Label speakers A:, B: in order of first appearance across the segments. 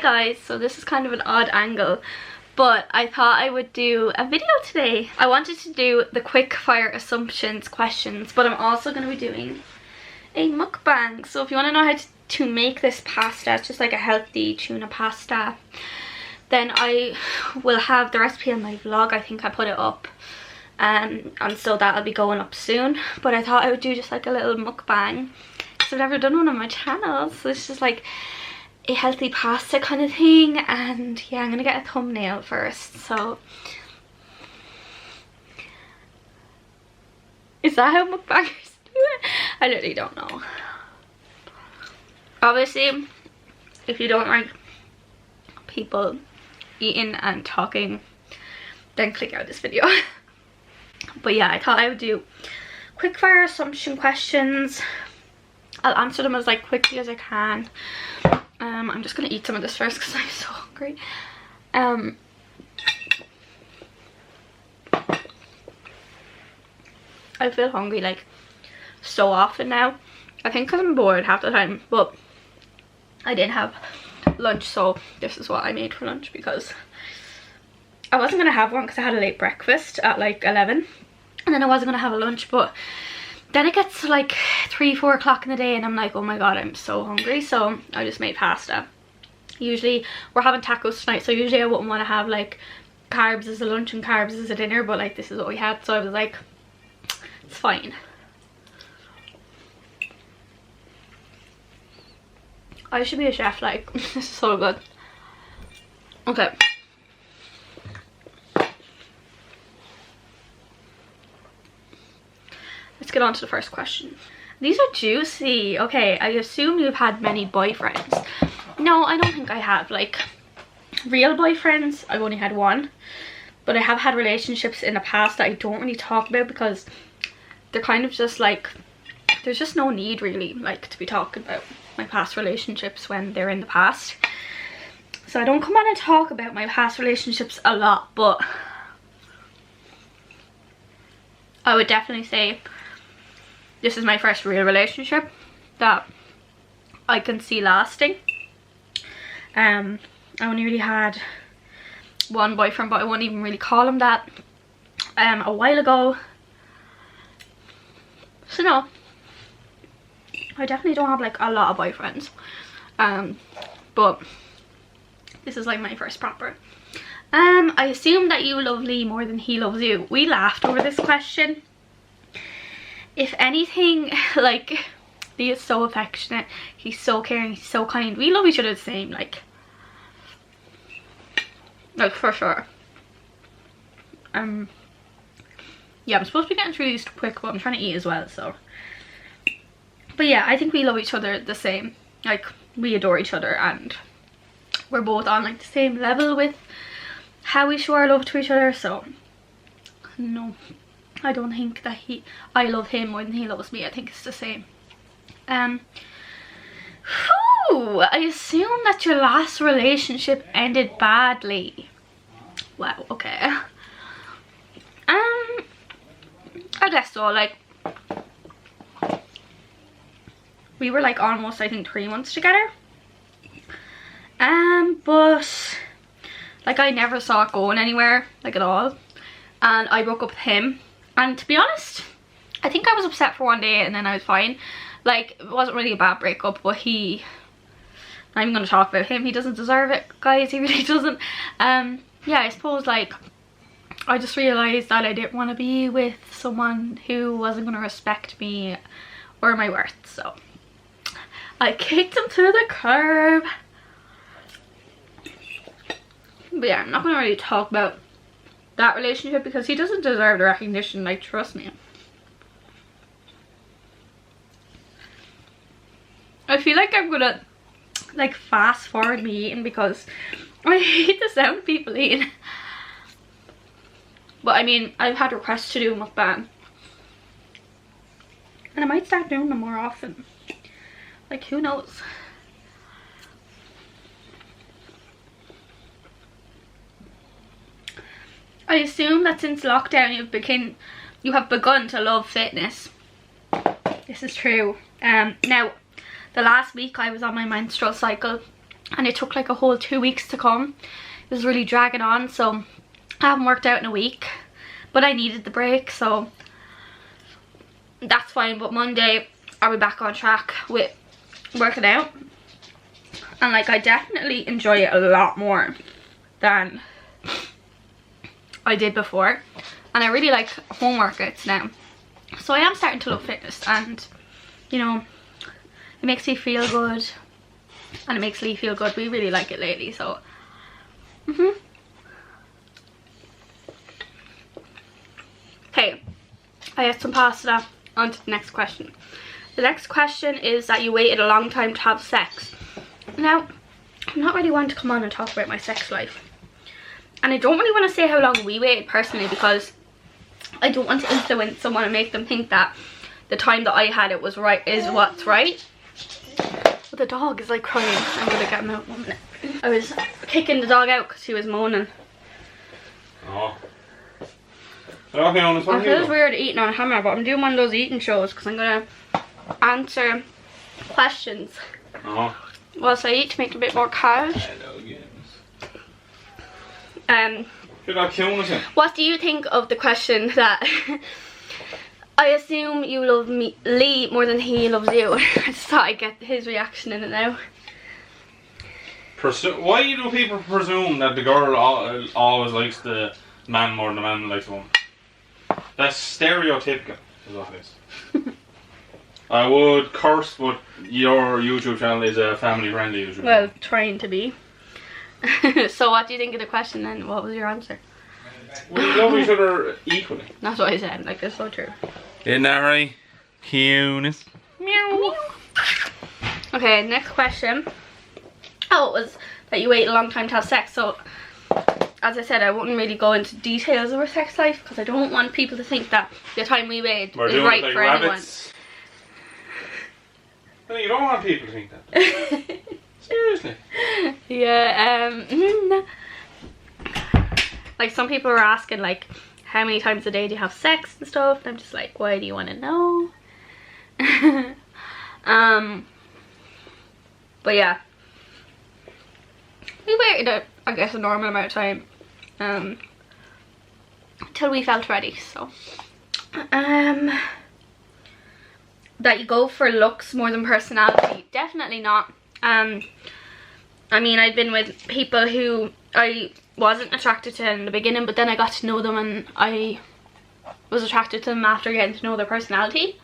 A: guys, so this is kind of an odd angle, but I thought I would do a video today. I wanted to do the quick fire assumptions questions, but I'm also going to be doing a mukbang. So if you want to know how to make this pasta, it's just like a healthy tuna pasta, then I will have the recipe on my vlog. I think I put it up, and so that'll be going up soon. But I thought I would do just like a little mukbang, because I've never done one on my channel, so it's just like a healthy pasta kind of thing. And yeah, I'm gonna get a thumbnail first. So is that how mukbangers do it? I literally don't know. Obviously, if you don't like people eating and talking, then click out this video. But yeah, I thought I would do quick fire assumption questions. I'll answer them as like quickly as I can. I'm just gonna eat some of this first because I'm so hungry. I feel hungry like so often now. I think because I'm bored half the time, but I didn't have lunch, so this is what I made for lunch, because I wasn't gonna have one because I had a late breakfast at like 11, and then I wasn't gonna have a lunch, but then it gets to like 3-4 o'clock in the day and I'm like, oh my god, I'm so hungry. So I just made pasta. Usually we're having tacos tonight, so usually I wouldn't want to have like carbs as a lunch and carbs as a dinner, but like this is what we had, so I was like, it's fine. I should be a chef, like this is so good. Okay. Let's get on to the first question. These are juicy. Okay, I assume you've had many boyfriends. No, I don't think I have. Like, real boyfriends, I've only had one. But I have had relationships in the past that I don't really talk about, because they're kind of just like, there's just no need really, like, to be talking about my past relationships when they're in the past. So I don't come on and talk about my past relationships a lot, but I would definitely say this is my first real relationship that I can see lasting. I only really had one boyfriend, but I wouldn't even really call him that, a while ago. So no, I definitely don't have like a lot of boyfriends, but this is like my first proper. I assume that you love Lee more than he loves you. We laughed over this question. If anything, like, Lee is so affectionate, he's so caring, he's so kind. We love each other the same, like for sure. Yeah, I'm supposed to be getting through these quick, but I'm trying to eat as well, so. But yeah, I think we love each other the same. Like, we adore each other, and we're both on like the same level with how we show our love to each other. So no, I don't think that I love him more than he loves me. I think it's the same. I assume that your last relationship ended badly. Wow, okay. I guess so. Like, we were like almost, I think, 3 months together. But like I never saw it going anywhere, like at all. And I broke up with him. And to be honest, I think I was upset for one day and then I was fine. Like, it wasn't really a bad breakup, but I'm not even going to talk about him. He doesn't deserve it, guys. He really doesn't. Yeah, I suppose like I just realised that I didn't want to be with someone who wasn't going to respect me or my worth. So I kicked him to the curb. But yeah, I'm not going to really talk about that relationship because he doesn't deserve the recognition, like, trust me. I feel like I'm gonna like fast forward me eating because I hate the sound of people eating. But I mean, I've had requests to do a mukbang and I might start doing them more often. Like, who knows? I assume that since lockdown you have begun to love fitness. This is true. Now, the last week I was on my menstrual cycle and it took like a whole 2 weeks to come. It was really dragging on, so I haven't worked out in a week, but I needed the break, so that's fine. But Monday I'll be back on track with working out, and like I definitely enjoy it a lot more than I did before, and I really like home workouts now. So I am starting to love fitness, and you know, it makes me feel good and it makes Lee feel good. We really like it lately, so Okay, I had some pasta. On to the next question. The next question is that you waited a long time to have sex. Now, I'm not really one to come on and talk about my sex life, and I don't really want to say how long we waited personally, because I don't want to influence someone and make them think that the time that I had it was right is what's right. But the dog is like crying. I'm gonna get him out in 1 minute. I was kicking the dog out because he was moaning.
B: Oh. Okay, on this one.
A: It feels weird eating on camera, but I'm doing one of those eating shows because I'm gonna answer questions whilst I eat to make it a bit more cash. What do you think of the question that I assume you love Lee more than he loves you? I just thought I'd get his reaction in it now.
B: Why do people presume that the girl always likes the man more than the man likes the woman? That's stereotypical, is what it is. I would curse, but your YouTube channel is a family friendly YouTube channel.
A: Well, trying to be. So what do you think of the question then? What was your answer?
B: We love each other equally.
A: That's what I said, like, it's so true.
B: Isn't that right? Cuteness.
A: Meow. Okay, next question. Oh, it was that you wait a long time to have sex. So, as I said, I wouldn't really go into details of our sex life because I don't want people to think that the time we wait is right for rabbits.
B: Anyone. No, you don't want people to think that. Seriously.
A: Yeah, like some people were asking like how many times a day do you have sex and stuff, and I'm just like, why do you want to know? But yeah, we waited I guess a normal amount of time till we felt ready. So that you go for looks more than personality, definitely not. I mean, I'd been with people who I wasn't attracted to in the beginning, but then I got to know them and I was attracted to them after getting to know their personality.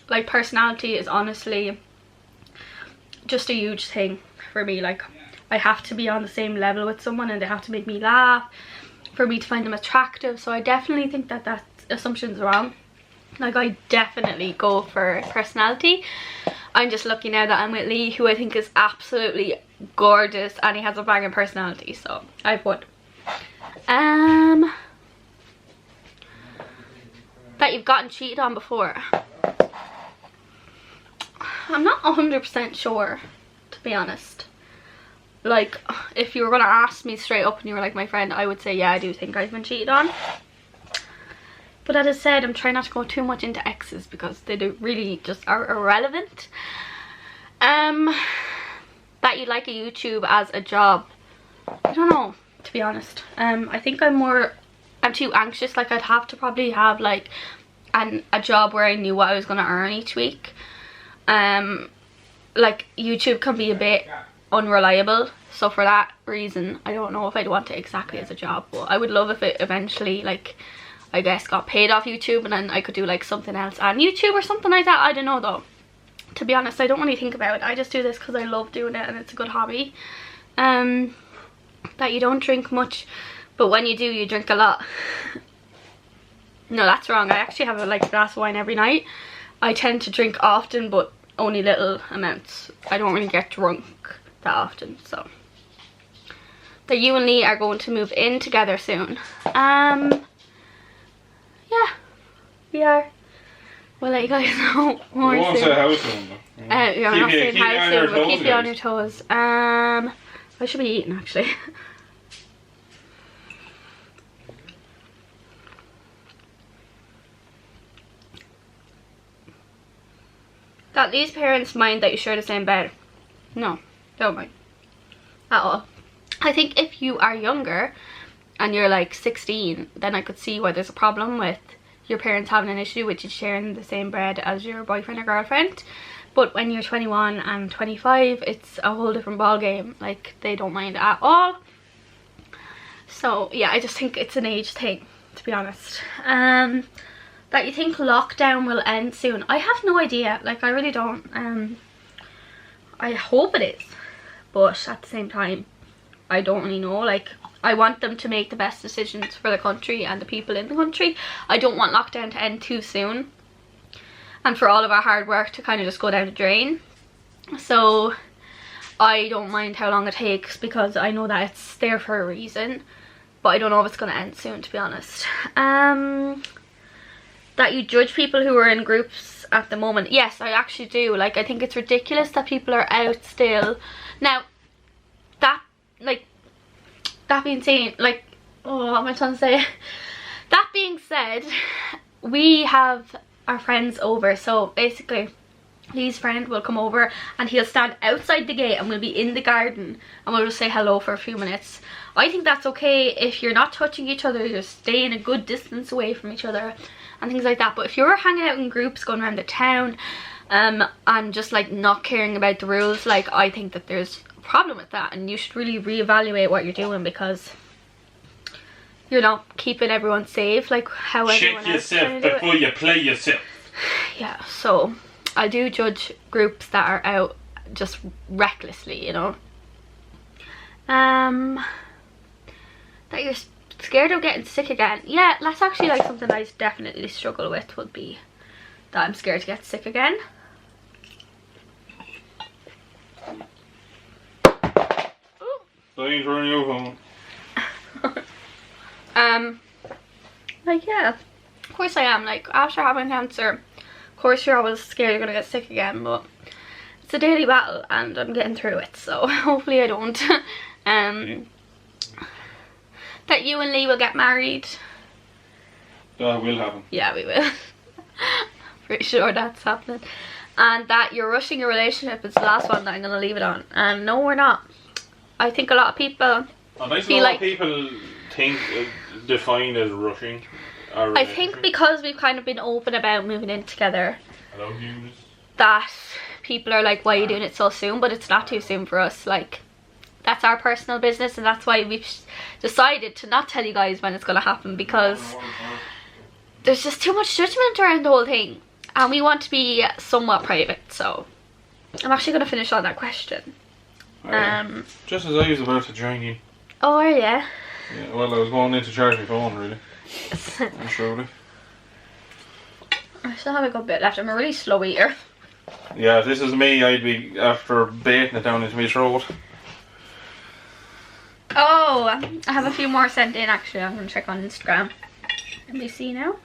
A: Like, personality is honestly just a huge thing for me. Like, I have to be on the same level with someone and they have to make me laugh for me to find them attractive. So I definitely think that that assumption's wrong. Like, I definitely go for personality. I'm just lucky now that I'm with Lee, who I think is absolutely gorgeous and he has a banging personality, so I would. That you've gotten cheated on before. I'm not 100% sure, to be honest. Like, if you were gonna ask me straight up and you were like my friend, I would say yeah, I do think I've been cheated on. But as I said, I'm trying not to go too much into exes because they do really just are irrelevant. That you like a YouTube as a job. I don't know, to be honest. I think I'm too anxious. Like, I'd have to probably have like a job where I knew what I was going to earn each week. Like, YouTube can be a bit unreliable. So for that reason, I don't know if I'd want it exactly as a job. But I would love if it eventually, like, I guess got paid off YouTube and then I could do like something else on YouTube or something like that. I don't know though. To be honest, I don't really think about it. I just do this because I love doing it and it's a good hobby. That you don't drink much, but when you do, you drink a lot. No, that's wrong. I actually have a glass of wine every night. I tend to drink often, but only little amounts. I don't really get drunk that often. So that you and Lee are going to move in together soon. Yeah, we are. We'll let you guys know more soon. We won't say how soon though. Yeah, we're not saying how soon, we'll keep you on your toes. I should be eating actually. That these parents mind that you share the same bed. No, don't mind. At all. I think if you are younger and you're like 16, then I could see why there's a problem with your parents having an issue with you sharing the same bed as your boyfriend or girlfriend. But when you're 21 and 25, it's a whole different ball game. Like, they don't mind at all. So yeah, I just think it's an age thing, to be honest. That you think lockdown will end soon. I have no idea. Like, I really don't. I hope it is, but at the same time, I don't really know. Like, I want them to make the best decisions for the country and the people in the country. I don't want lockdown to end too soon and for all of our hard work to kind of just go down the drain. So I don't mind how long it takes, because I know that it's there for a reason, but I don't know if it's going to end soon, to be honest. That you judge people who are in groups at the moment. Yes, I actually do. Like, I think it's ridiculous that people are out still. Now, that being said, like, oh, what am I trying to say? That being said, we have our friends over, so basically Lee's friend will come over and he'll stand outside the gate and we'll be in the garden and we'll just say hello for a few minutes. I think that's okay if you're not touching each other, you're staying a good distance away from each other and things like that. But if you're hanging out in groups, going around the town and just like not caring about the rules, like, I think that there's a problem with that, and you should really reevaluate what you're doing, because you're not keeping everyone safe like how everyone else is trying to do it.
B: Check yourself before you play yourself. Yeah,
A: so I do judge groups that are out just recklessly, you know. That you're scared of getting sick again. Yeah, that's actually like something I definitely struggle with, would be that I'm scared to get sick again.
B: Don't turn your phone.
A: Like, yeah, of course I am. Like, after having cancer, of course you're always scared you're gonna get sick again, but it's a daily battle and I'm getting through it, so hopefully I don't. That you and Lee will get married.
B: That will happen.
A: Yeah, we will. Pretty sure that's happening. And that you're rushing your relationship is the last one that I'm gonna leave it on. And no, we're not. I think a lot of people
B: feel like people think defined as rushing.
A: I think because we've kind of been open about moving in together,
B: Hello, Eunice.
A: that people are like, why are you doing it so soon? But it's not too soon for us. Like, that's our personal business, and that's why we've decided to not tell you guys when it's going to happen, because there's just too much judgment around the whole thing and we want to be somewhat private. So I'm actually going to finish on that question.
B: Just as I was about to join you.
A: Oh, are you?
B: Yeah, well, I was going in to charge my phone, really. I'm sure.
A: I still have a good bit left. I'm a really slow eater.
B: Yeah, if this is me, I'd be after baiting it down into my throat.
A: Oh, I have a few more sent in actually. I'm going to check on Instagram. Let me see now.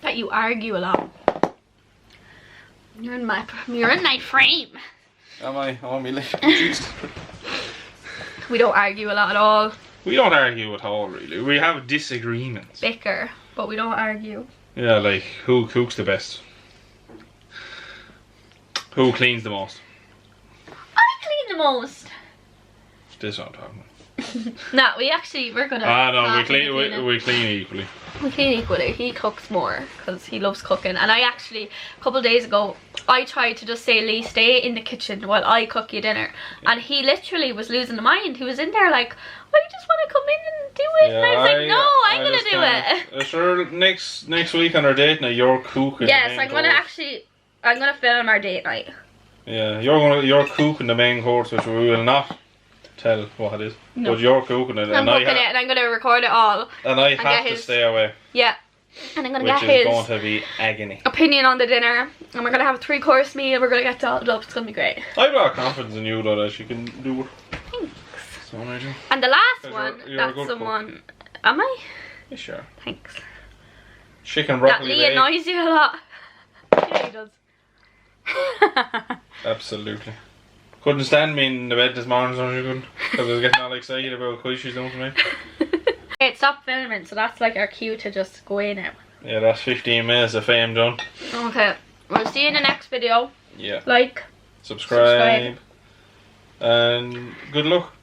A: That you argue a lot. You're in my frame.
B: Am I? I want me left.
A: We don't argue a lot at all.
B: We don't argue at all, really. We have disagreements.
A: Bicker, but we don't argue.
B: Yeah, like, who cooks the best? Who cleans the most?
A: I clean the most.
B: This is what I'm talking about.
A: No, we're gonna.
B: No, we clean equally.
A: We clean equally. He cooks more because he loves cooking. And I actually, a couple of days ago, I tried to just say, Lee, stay in the kitchen while I cook you dinner. Yeah. And he literally was losing the mind. He was in there like, well, you just want to come in and do it. Yeah, and I was like, no, I'm gonna do it.
B: Sure, next week on our date night, you're cooking.
A: Yes, I'm gonna film our date night.
B: Yeah, you're cooking the main course, which we will not tell what it is. No. But you're cooking it.
A: I'm cooking it and I'm going to record it all.
B: And I have to stay away.
A: Yeah. And I'm going to get his
B: going to be agony.
A: Opinion on the dinner. And we're going to have a 3-course meal and we're going to get dolled up. It's going to be great.
B: I've got confidence in you though that you can do it.
A: Thanks.
B: So amazing.
A: And the last one, that's someone... Am I?
B: Yeah, sure.
A: Thanks.
B: Chicken broccoli.
A: That Lee annoys you a lot. Yeah, he does.
B: Absolutely. Couldn't stand me in the bed this morning, so you couldn't, because I was getting all excited about what she's doing to me.
A: Okay, stop filming, so that's like our cue to just go in now.
B: Yeah, that's 15 minutes of fame done.
A: Okay, we'll see you in the next video.
B: Yeah.
A: Like,
B: Subscribe. And good luck.